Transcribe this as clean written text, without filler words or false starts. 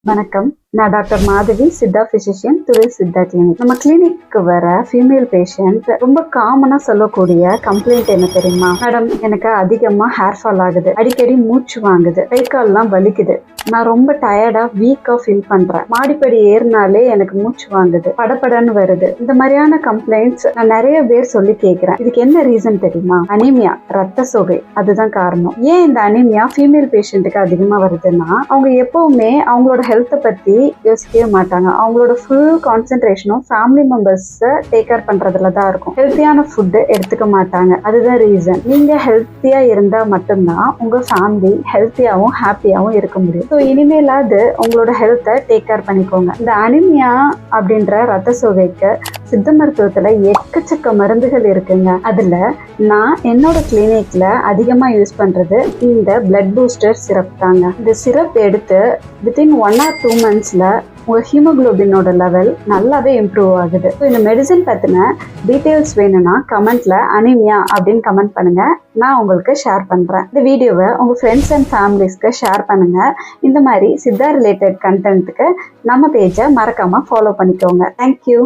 வணக்கம். நான் doctor Madhavi, Siddha physician, Thuvil Siddha clinic. நம்ம கிளினிக்கு வர ஃபீமேல் பேஷண்ட் ரொம்ப காமனா சொல்லக்கூடிய கம்ப்ளைண்ட் என்ன தெரியுமா? மேடம், எனக்கு அதிகமா ஹேர் ஃபால் ஆகுது, அடிக்கடி மூச்சு வாங்குது, கை கால்லாம் வலிக்குது, நான் ரொம்ப டயர்டா வீக்கா ஃபீல் பண்றேன், மாடிப்படி ஏறினாலே எனக்கு மூச்சு வாங்குது, படபடன்னு வருது. இந்த மாதிரியான கம்ப்ளைண்ட்ஸ் நான் நிறைய பேர் சொல்லி கேட்கிறேன். இதுக்கு என்ன ரீசன் தெரியுமா? அனீமியா, ரத்த சோகை, அதுதான் காரணம். ஏன் இந்த அனீமியா ஃபீமேல் பேஷண்ட்டுக்கு அதிகமா வருதுன்னா, அவங்க எப்பவுமே அவங்களோட ஹெல்த்தை பத்தி யோசிக்கவே மாட்டாங்க. அவங்களோட ஃபுல் கான்சென்ட்ரேஷனும் ஃபேமிலி மெம்பர்ஸ் டேக் கேர் பண்றதுல தான் இருக்கும். ஹெல்த்தியான ஃபுட்டு எடுத்துக்க மாட்டாங்க. அதுதான் ரீசன். நீங்க ஹெல்த்தியா இருந்தா மட்டும்தான் உங்க ஃபேமிலி ஹெல்த்தியாவும் ஹாப்பியாவும் இருக்க முடியும். ஸோ இனிமேலாவது உங்களோட ஹெல்த்தை டேக் கேர் பண்ணிக்கோங்க. இந்த அனிமியா அப்படின்ற ரத்த சோகைக்கு சித்த மருத்துவத்துல எக்கச்சக்க மருந்துகள் இருக்குங்க. அதுல நான் என்னோட கிளினிக்ல அதிகமா யூஸ் பண்றது இந்த பிளட் பூஸ்டர் சிரப் தாங்க. இந்த சிரப் எடுத்து வித்தின் 1 or 2 monthsல உங்க ஹீமோகுளோபினோட லெவல் நல்லாவே இம்ப்ரூவ் ஆகுது. ஸோ இந்த மெடிசன் பத்தின டீட்டெயில்ஸ் வேணும்னா கமெண்ட்ல அனிமியா அப்படின்னு கமெண்ட் பண்ணுங்க. நான் உங்களுக்கு ஷேர் பண்றேன். இந்த வீடியோவை உங்க ஃப்ரெண்ட்ஸ் அண்ட் ஃபேமிலிஸ்க்கு ஷேர் பண்ணுங்க. இந்த மாதிரி சித்தா ரிலேட்டட் கண்டென்ட்டுக்கு நம்ம பேஜை மறக்காம ஃபாலோ பண்ணிக்கோங்க. தேங்க்யூ.